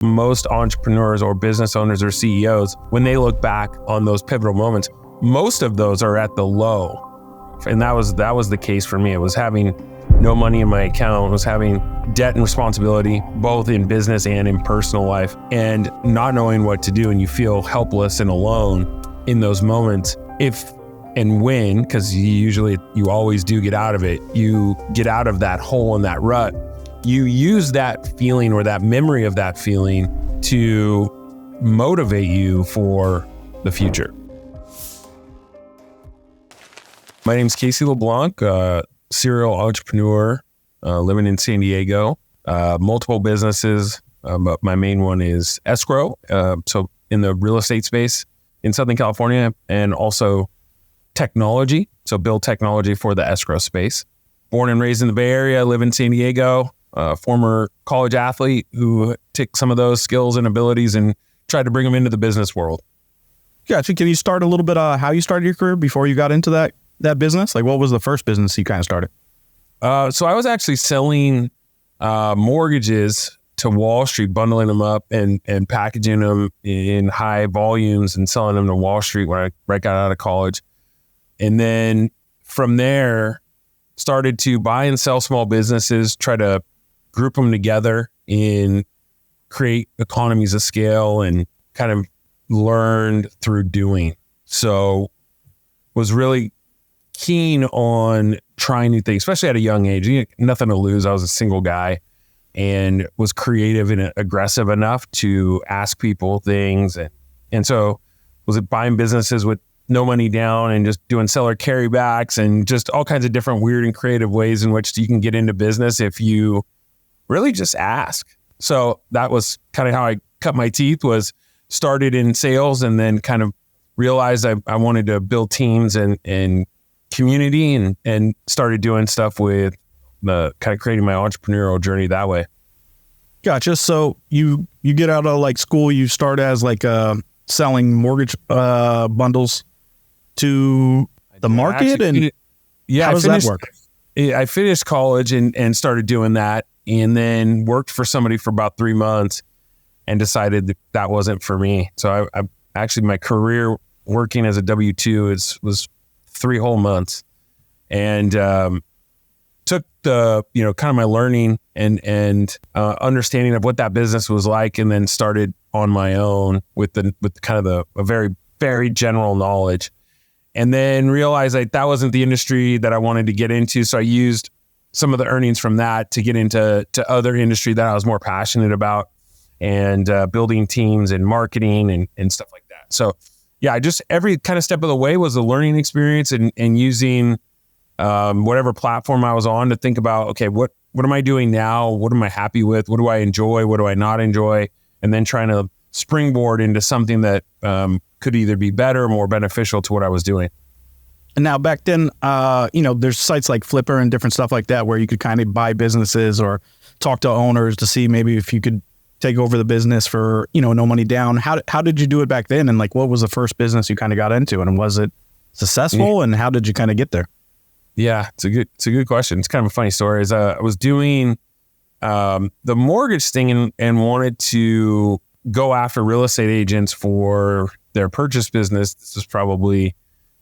most entrepreneurs or business owners or CEOs, when they look back on those pivotal moments, most of those are at the low. And that was the case for me. It was having no money in my account, it was having debt and responsibility, both in business and in personal life, and not knowing what to do. And you feel helpless and alone in those moments. If and when, because you always do get out of it, you get out of that hole and that rut, you use that feeling or that memory of that feeling to motivate you for the future. My name's Casey LeBlanc, serial entrepreneur, living in San Diego, multiple businesses, but my main one is escrow. So in the real estate space in Southern California, and also technology. So build technology for the escrow space. Born and raised in the Bay Area, live in San Diego, former college athlete who took some of those skills and abilities and tried to bring them into the business world. Gotcha. Can you start a little bit how you started your career before you got into that business? Like, what was the first business you kind of started? So I was actually selling mortgages to Wall Street, bundling them up and packaging them in high volumes and selling them to Wall Street when I right got out of college. And then from there, started to buy and sell small businesses, try to group them together and create economies of scale, and kind of learned through doing. So was really keen on trying new things, especially at a young age. Nothing to lose. I was a single guy and was creative and aggressive enough to ask people things. And so was it buying businesses with no money down and just doing seller carrybacks and just all kinds of different weird and creative ways in which you can get into business if you really just ask. So that was kind of how I cut my teeth, was started in sales and then kind of realized I wanted to build teams and community and started doing stuff with the kind of creating my entrepreneurial journey that way. Gotcha. So you get out of like school, you start as like selling mortgage bundles to the market, and how does that work? I finished college and started doing that, and then worked for somebody for about 3 months and decided that wasn't for me. So I actually, my career working as a W-2 was 3 whole months, and took the, kind of my learning and understanding of what that business was like, and then started on my own with kind of a very, very general knowledge, and then realized that wasn't the industry that I wanted to get into. So I used some of the earnings from that to get into other industry that I was more passionate about, and building teams and marketing and stuff like that. So yeah, just every kind of step of the way was a learning experience, and using whatever platform I was on to think about, okay, what am I doing now? What am I happy with? What do I enjoy? What do I not enjoy? And then trying to springboard into something that could either be better or more beneficial to what I was doing. And now back then, there's sites like Flipper and different stuff like that where you could kind of buy businesses or talk to owners to see maybe if you could take over the business for, no money down. How did you do it back then? And like, what was the first business you kind of got into, and was it successful? Yeah. And how did you kind of get there? Yeah, it's a good question. It's kind of a funny story. I was doing the mortgage thing and wanted to go after real estate agents for their purchase business. This was probably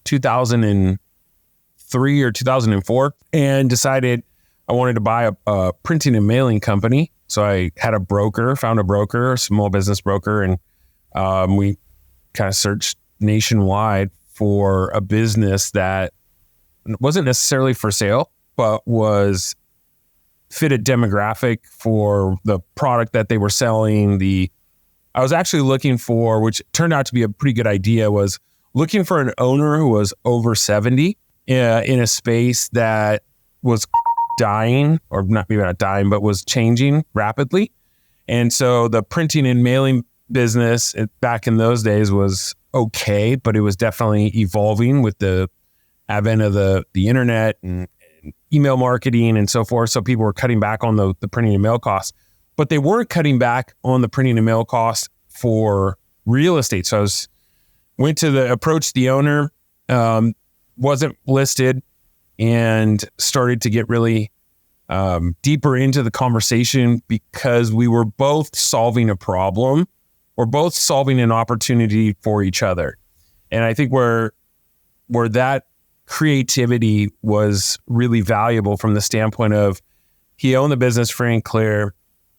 2003 or 2004, and decided I wanted to buy a printing and mailing company. So I had found a broker, a small business broker, and we kind of searched nationwide for a business that wasn't necessarily for sale, but was fit a demographic for the product that they were selling. I was actually looking for, which turned out to be a pretty good idea, was looking for an owner who was over 70 in a space that was dying, or maybe not dying, but was changing rapidly. And so the printing and mailing business back in those days was okay, but it was definitely evolving with the advent of the internet and email marketing and so forth. So people were cutting back on the printing and mail costs, but they weren't cutting back on the printing and mail costs for real estate. So I approached the owner, wasn't listed, and started to get really deeper into the conversation because we were both solving a problem. We're both solving an opportunity for each other. And I think where that creativity was really valuable from the standpoint of he owned the business free and clear.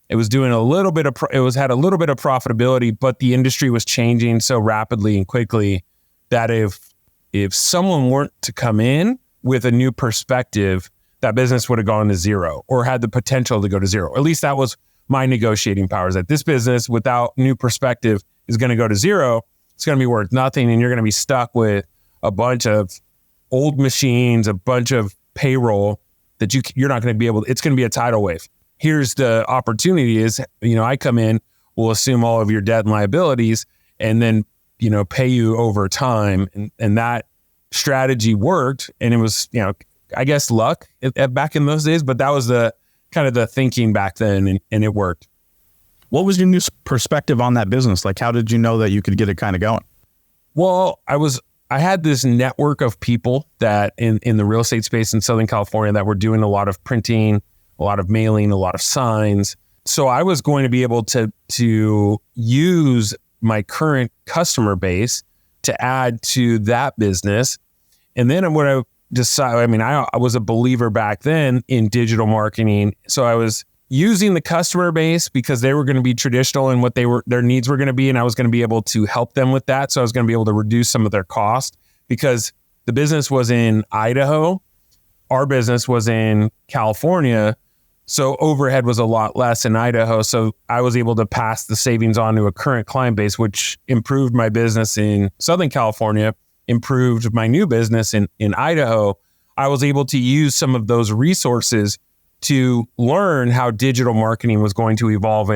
It was doing had a little bit of profitability, but the industry was changing so rapidly and quickly that if someone weren't to come in with a new perspective, that business would have gone to zero or had the potential to go to zero. At least that was my negotiating powers, that this business without new perspective is going to go to zero. It's going to be worth nothing. And you're going to be stuck with a bunch of old machines, a bunch of payroll that you're not going to be able to, it's going to be a tidal wave. Here's the opportunity is, I come in, we'll assume all of your debt and liabilities and then, pay you over time. And that strategy worked. And it was, I guess luck back in those days, but that was the kind of the thinking back then and it worked. What was your new perspective on that business? Like, how did you know that you could get it kind of going? Well, I had this network of people that in the real estate space in Southern California that were doing a lot of printing, a lot of mailing, a lot of signs. So I was going to be able to use my current customer base to add to that business. And then what I decided, I was a believer back then in digital marketing. So I was using the customer base because they were going to be traditional in what their needs were going to be. And I was going to be able to help them with that. So I was going to be able to reduce some of their cost because the business was in Idaho. Our business was in California. So overhead was a lot less in Idaho. So I was able to pass the savings on to a current client base, which improved my business in Southern California, improved my new business in Idaho. I was able to use some of those resources to learn how digital marketing was going to evolve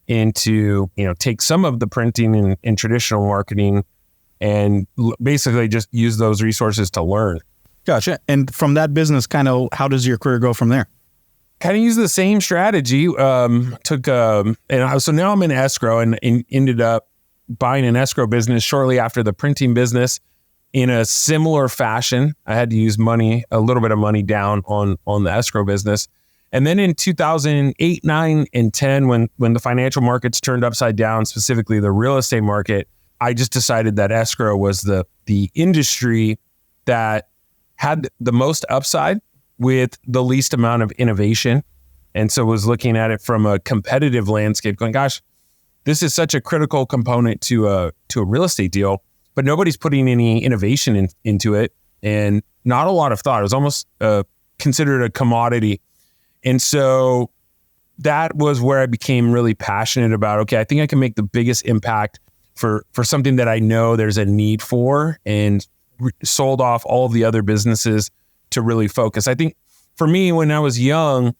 into, take some of the printing and traditional marketing and basically just use those resources to learn. Gotcha. And from that business, kind of, how does your career go from there? Kind of use the same strategy. So now I'm in escrow and ended up buying an escrow business shortly after the printing business in a similar fashion. I had to use a little bit of money down on the escrow business. And then in 2008, 9, and 10, when the financial markets turned upside down, specifically the real estate market, I just decided that escrow was the industry that had the most upside with the least amount of innovation. And so was looking at it from a competitive landscape going, gosh, this is such a critical component to a real estate deal, but nobody's putting any innovation into it and not a lot of thought. It was almost considered a commodity. And so that was where I became really passionate about, okay, I think I can make the biggest impact for something that I know there's a need for, and sold off all of the other businesses to really focus. I think for me, when I was young,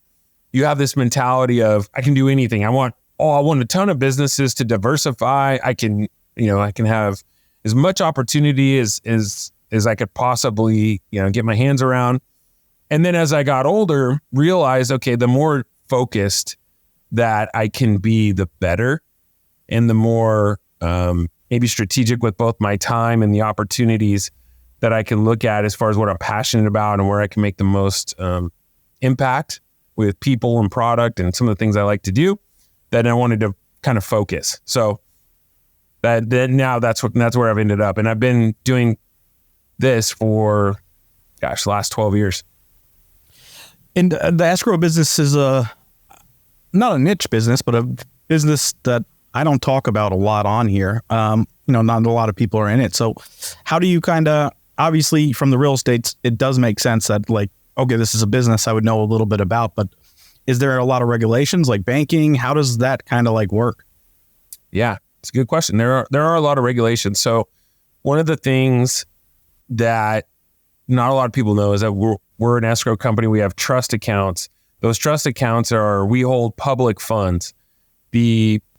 you have this mentality of I can do anything. I want a ton of businesses to diversify. I can have as much opportunity as I could possibly, get my hands around. And then as I got older, realized, okay, the more focused that I can be, the better. And the more maybe strategic with both my time and the opportunities that I can look at as far as what I'm passionate about and where I can make the most impact with people and product and some of the things I like to do, then I wanted to kind of focus. So now that's where I've ended up. And I've been doing this for, the last 12 years. And the escrow business is not a niche business, but a business that I don't talk about a lot on here. Not a lot of people are in it. So how do you obviously from the real estate, it does make sense that okay, this is a business I would know a little bit about, but is there a lot of regulations like banking? How does that kind of work? Yeah, it's a good question. There are a lot of regulations. So one of the things that not a lot of people know is that we're an escrow company. We have trust accounts. Those trust accounts we hold public funds.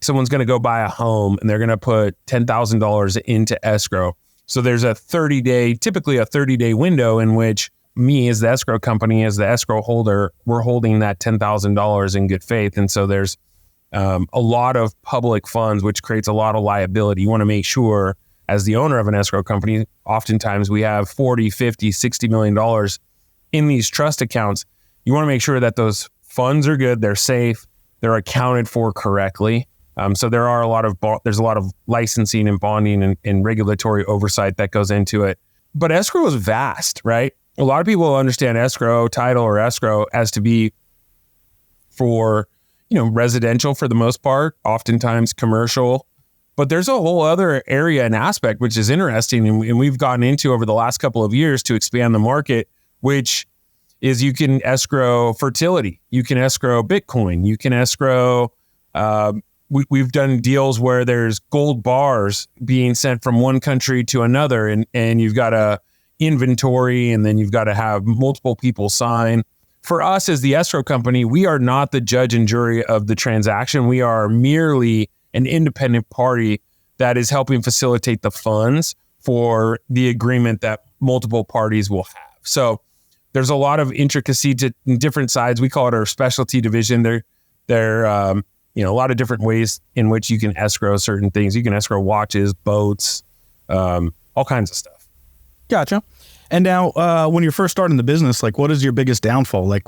Someone's going to go buy a home and they're going to put $10,000 into escrow. So there's typically a 30-day window in which me as the escrow company, as the escrow holder, we're holding that $10,000 in good faith. And so there's a lot of public funds, which creates a lot of liability. You want to make sure as the owner of an escrow company, oftentimes we have $40, $50, $60 million in these trust accounts. You want to make sure that those funds are good, they're safe, they're accounted for correctly. So there's a lot of licensing and bonding and regulatory oversight that goes into it. But escrow is vast, right? A lot of people understand escrow, title or escrow as to be for, residential for the most part, oftentimes commercial. But there's a whole other area and aspect, which is interesting. And we've gotten into over the last couple of years to expand the market, which is you can escrow fertility. You can escrow Bitcoin. You can escrow, we've done deals where there's gold bars being sent from one country to another. And you've got a inventory, and then you've got to have multiple people sign. For us as the escrow company, we are not the judge and jury of the transaction. We are merely an independent party that is helping facilitate the funds for the agreement that multiple parties will have. So there's a lot of intricacy to different sides. We call it our specialty division. There a lot of different ways in which you can escrow certain things. You can escrow watches, boats, all kinds of stuff. Gotcha. And now, when you're first starting the business, like, what is your biggest downfall? Like,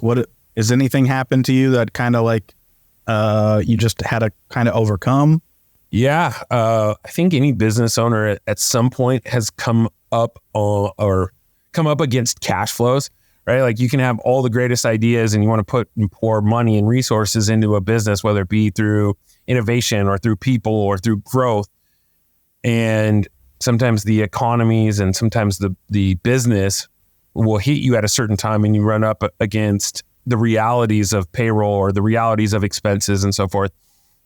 has anything happened to you that kind of like, you just had to kind of overcome? Yeah. I think any business owner at some point has come up against cash flows, right? Like, you can have all the greatest ideas and you want to put and pour money and resources into a business, whether it be through innovation or through people or through growth. And sometimes the economies and sometimes the business will hit you at a certain time and you run up against the realities of payroll or the realities of expenses and so forth.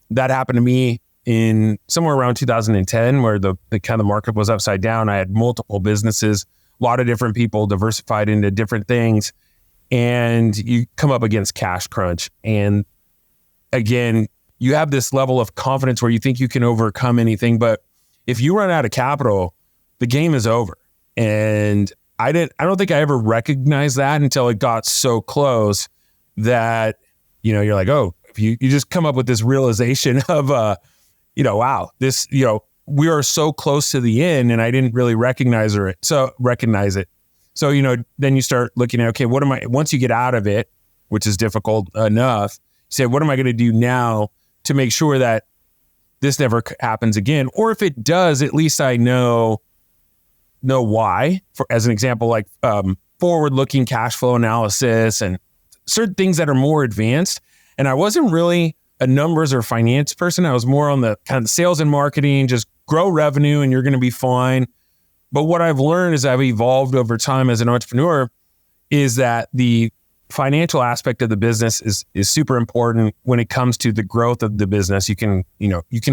That happened to me in somewhere around 2010, where the kind of market was upside down. I had multiple businesses, a lot of different people diversified into different things, and you come up against cash crunch. And again, you have this level of confidence where you think you can overcome anything, but if you run out of capital, the game is over. And I don't think I ever recognized that until it got so close that, you're like, oh, if you just come up with this realization of, wow, this, we are so close to the end, and I didn't really recognize it. So, then you start looking at, okay, once you get out of it, which is difficult enough, you say, what am I going to do now to make sure that this never happens again? Or if it does, at least I know why. As an example, like forward-looking cash flow analysis and certain things that are more advanced. And I wasn't really a numbers or finance person. I was more on the kind of sales and marketing, just grow revenue and you're going to be fine. But what I've learned as I've evolved over time as an entrepreneur is that the financial aspect of the business is super important when it comes to the growth of the business. You can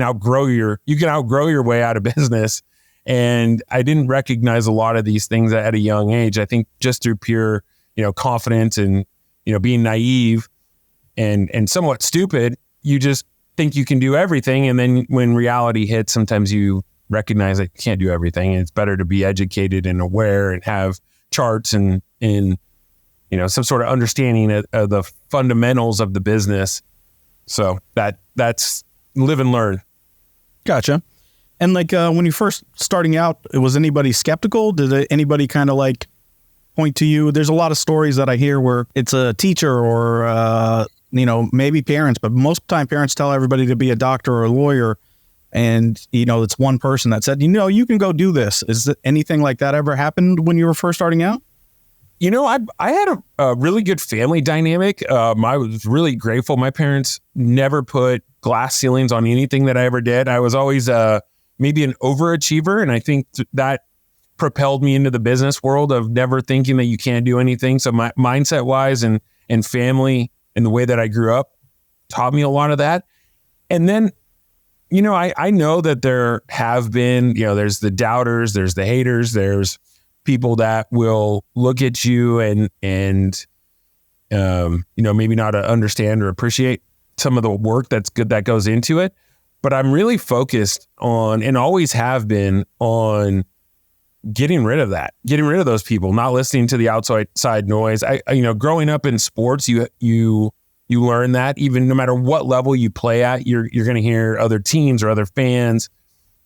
outgrow your way out of business. And I didn't recognize a lot of these things at a young age. I think just through pure, confidence and, being naive and somewhat stupid, you just think you can do everything. And then when reality hits, sometimes you recognize that you can't do everything. And it's better to be educated and aware and have charts and some sort of understanding of the fundamentals of the business. So that's live and learn. Gotcha. And like when you first starting out, was anybody skeptical? Did anybody kind of like point to you? There's a lot of stories that I hear where it's a teacher or, maybe parents, but most of the time parents tell everybody to be a doctor or a lawyer. And, it's one person that said, you can go do this. Is anything like that ever happened when you were first starting out? I had a really good family dynamic. I was really grateful. My parents never put glass ceilings on anything that I ever did. I was always maybe an overachiever. And I think that propelled me into the business world of never thinking that you can't do anything. So my mindset wise and family and the way that I grew up taught me a lot of that. And then, I know that there have been, there's the doubters, there's the haters, there's people that will look at you and maybe not understand or appreciate some of the work that's good that goes into it. But I'm really focused on, and always have been, on getting rid of those people, not listening to the outside noise. Growing up in sports, you learn that even no matter what level you play at, you're going to hear other teams or other fans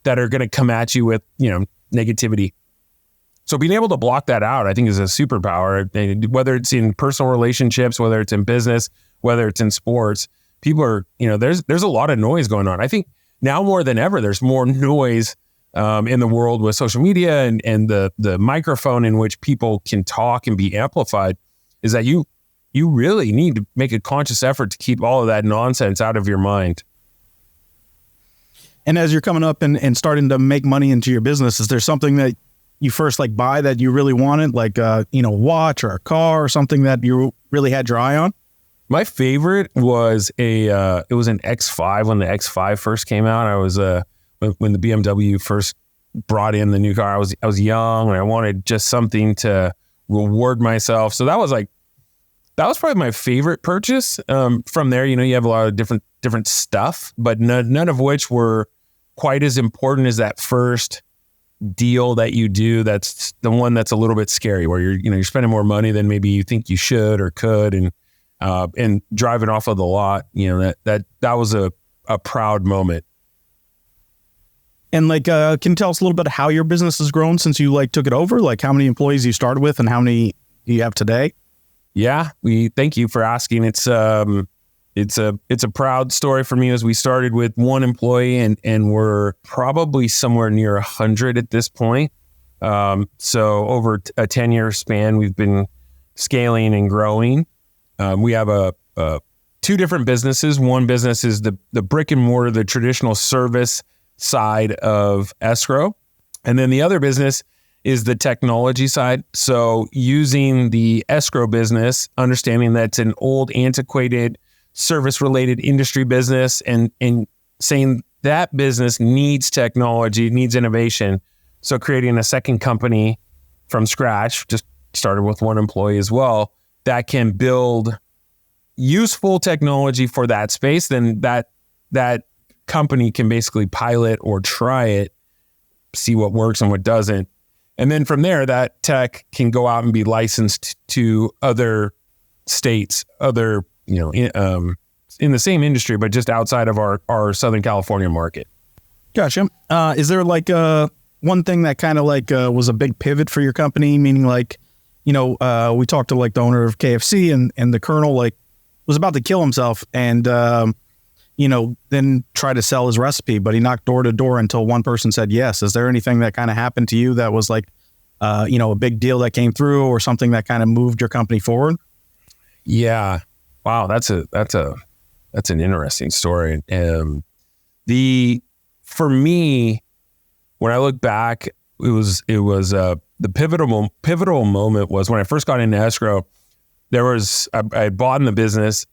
that are going to come at you with, negativity. So being able to block that out, I think, is a superpower, whether it's in personal relationships, whether it's in business, whether it's in sports, people are, there's a lot of noise going on. I think now more than ever, there's more noise in the world with social media and the microphone in which people can talk and be amplified, is that you really need to make a conscious effort to keep all of that nonsense out of your mind. And as you're coming up and starting to make money into your business, is there something that you first buy that you really wanted, like a watch or a car or something that you really had your eye on? My favorite was it was an X5 when the X5 first came out. I was when the BMW first brought in the new car. I was young and I wanted just something to reward myself. So that was probably my favorite purchase. From there, you have a lot of different stuff, but none of which were quite as important as that first deal that you do. That's the one that's a little bit scary, where you're spending more money than maybe you think you should or could, and driving off of the lot. That was a proud moment. And can you tell us a little bit how your business has grown since you took it over? How many employees you started with and how many you have today? Yeah, thank you for asking. It's a proud story for me, as we started with one employee and we're probably somewhere near 100 at this point. So over a 10-year span, we've been scaling and growing. We have two different businesses. One business is the brick and mortar, the traditional service side of escrow. And then the other business is the technology side. So using the escrow business, understanding that it's an old, antiquated, service-related industry business, and saying that business needs technology, needs innovation. So creating a second company from scratch, just started with one employee as well, that can build useful technology for that space. Then that company can basically pilot or try it, see what works and what doesn't. And then from there, that tech can go out and be licensed to other states, other, in the same industry, but just outside of our Southern California market. Gotcha. Is there one thing that kind of was a big pivot for your company? Meaning we talked to the owner of KFC and the Colonel was about to kill himself and, then try to sell his recipe, but he knocked door to door until one person said yes. Is there anything that kind of happened to you that was a big deal that came through or something that kind of moved your company forward? Yeah. Wow. That's an interesting story. For me, when I look back, it was the pivotal moment was when I first got into escrow. I had bought in the business,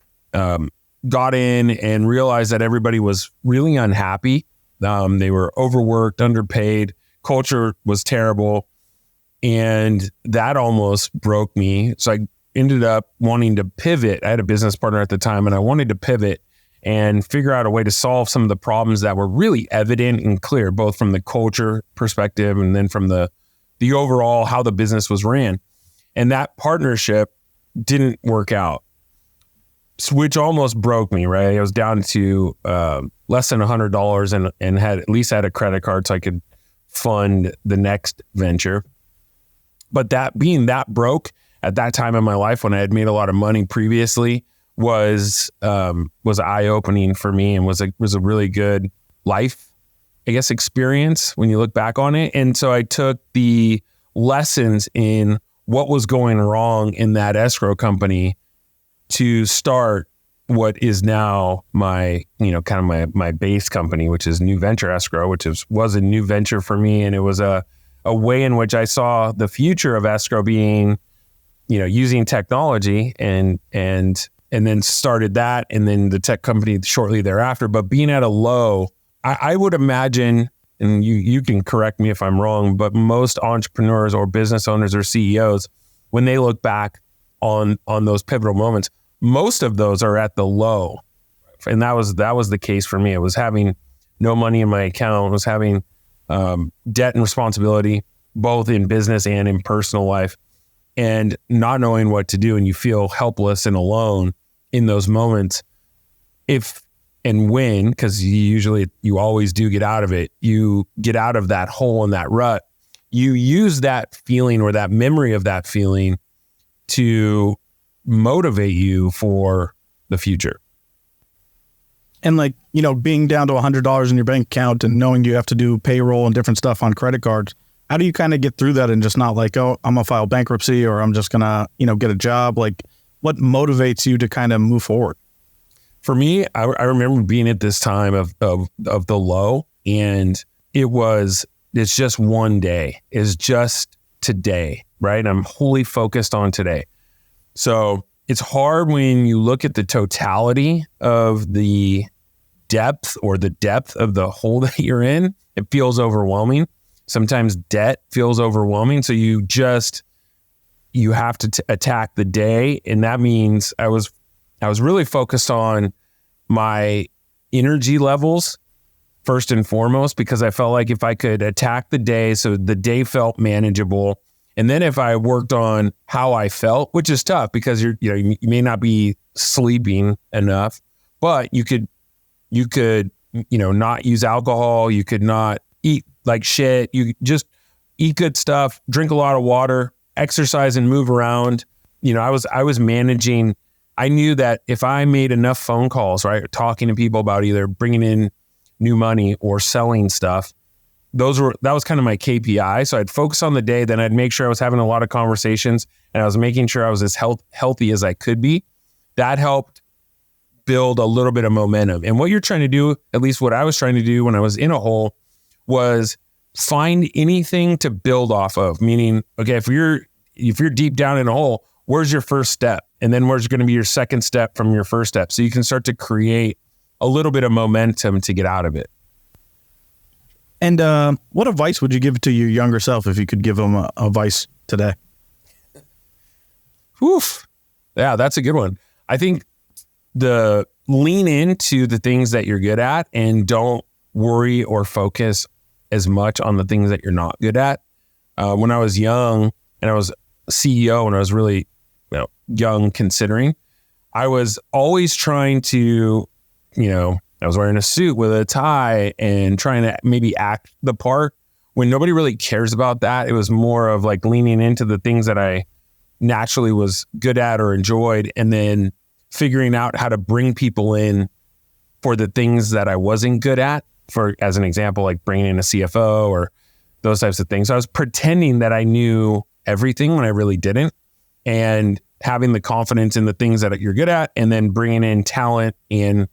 got in and realized that everybody was really unhappy. They were overworked, underpaid, culture was terrible. And that almost broke me. So I ended up wanting to pivot. I had a business partner at the time and I wanted to pivot and figure out a way to solve some of the problems that were really evident and clear, both from the culture perspective and then from the overall how the business was ran. And that partnership didn't work out, which almost broke me, right? I was down to less than $100 and had at least had a credit card so I could fund the next venture. But that being that broke at that time in my life when I had made a lot of money previously was eye-opening for me and was a really good life, I guess, experience when you look back on it. And so I took the lessons in what was going wrong in that escrow company to start what is now my, kind of my base company, which is New Venture Escrow, which was a new venture for me. And it was a way in which I saw the future of escrow being, using technology and then started that, and then the tech company shortly thereafter. But being at a low, I would imagine, and you can correct me if I'm wrong, but most entrepreneurs or business owners or CEOs, when they look back on those pivotal moments, most of those are at the low. And that was the case for me. It was having no money in my account, was having debt and responsibility, both in business and in personal life, and not knowing what to do. And you feel helpless and alone in those moments. If and when, because you always do get out of it, you get out of that hole and that rut, you use that feeling or that memory of that feeling to motivate you for the future. And like, being down to $100 in your bank account and knowing you have to do payroll and different stuff on credit cards, how do you kind of get through that and just not like, oh, I'm gonna file bankruptcy or I'm just gonna, get a job? Like, what motivates you to kind of move forward? For me, I remember being at this time of the low, and it's just one day. It's just today, right? I'm wholly focused on today. So it's hard when you look at the totality of the depth of the hole that you're in. It feels overwhelming. Sometimes debt feels overwhelming. So you have to attack the day. And that means I was really focused on my energy levels first and foremost, because I felt like if I could attack the day, so the day felt manageable. And then if I worked on how I felt, which is tough because you may not be sleeping enough, but you could not use alcohol. You could not eat like shit. You just eat good stuff, drink a lot of water, exercise and move around. I was managing. I knew that if I made enough phone calls, right, talking to people about either bringing in new money or selling stuff, that was kind of my KPI. So I'd focus on the day, then I'd make sure I was having a lot of conversations and I was making sure I was as healthy as I could be. That helped build a little bit of momentum. And what you're trying to do, at least what I was trying to do when I was in a hole, was find anything to build off of. Meaning, okay, if you're deep down in a hole, where's your first step? And then where's going to be your second step from your first step? So you can start to create a little bit of momentum to get out of it. And what advice would you give to your younger self if you could give them advice today? Oof. Yeah, that's a good one. I think lean into the things that you're good at and don't worry or focus as much on the things that you're not good at. When I was young and I was CEO and I was really young considering, I was always trying to, I was wearing a suit with a tie and trying to maybe act the part when nobody really cares about that. It was more of like leaning into the things that I naturally was good at or enjoyed, and then figuring out how to bring people in for the things that I wasn't good at. For, as an example, like bringing in a CFO or those types of things. So I was pretending that I knew everything when I really didn't, and having the confidence in the things that you're good at, and then bringing in talent and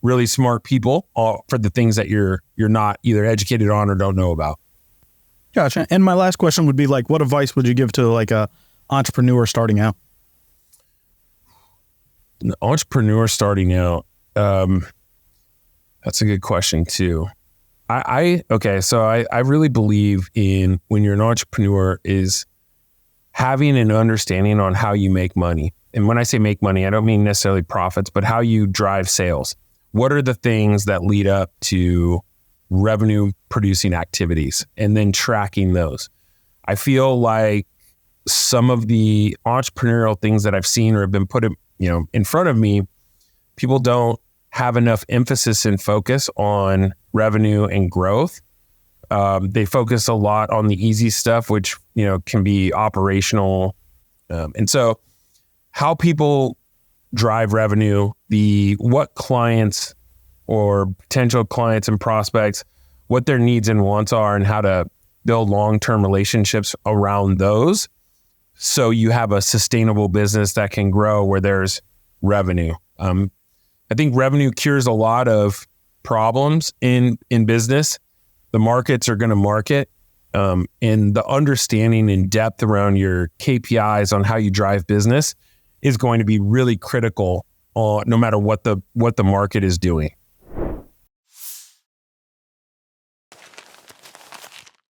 really smart people for the things that you're not either educated on or don't know about. Gotcha. And my last question would be like, what advice would you give to like a entrepreneur starting out? An entrepreneur starting out, that's a good question too. I really believe in, when you're an entrepreneur, is having an understanding on how you make money. And when I say make money, I don't mean necessarily profits, but how you drive sales. What are the things that lead up to revenue producing activities, and then tracking those? I feel like some of the entrepreneurial things that I've seen or have been put in front of me, people don't have enough emphasis and focus on revenue and growth. They focus a lot on the easy stuff, which can be operational. And so how people drive revenue, what clients or potential clients and prospects, what their needs and wants are, and how to build long-term relationships around those, so you have a sustainable business that can grow where there's revenue. I think revenue cures a lot of problems in business. The markets are going to market, and the understanding and depth around your KPIs on how you drive business is going to be really critical, no matter what the market is doing.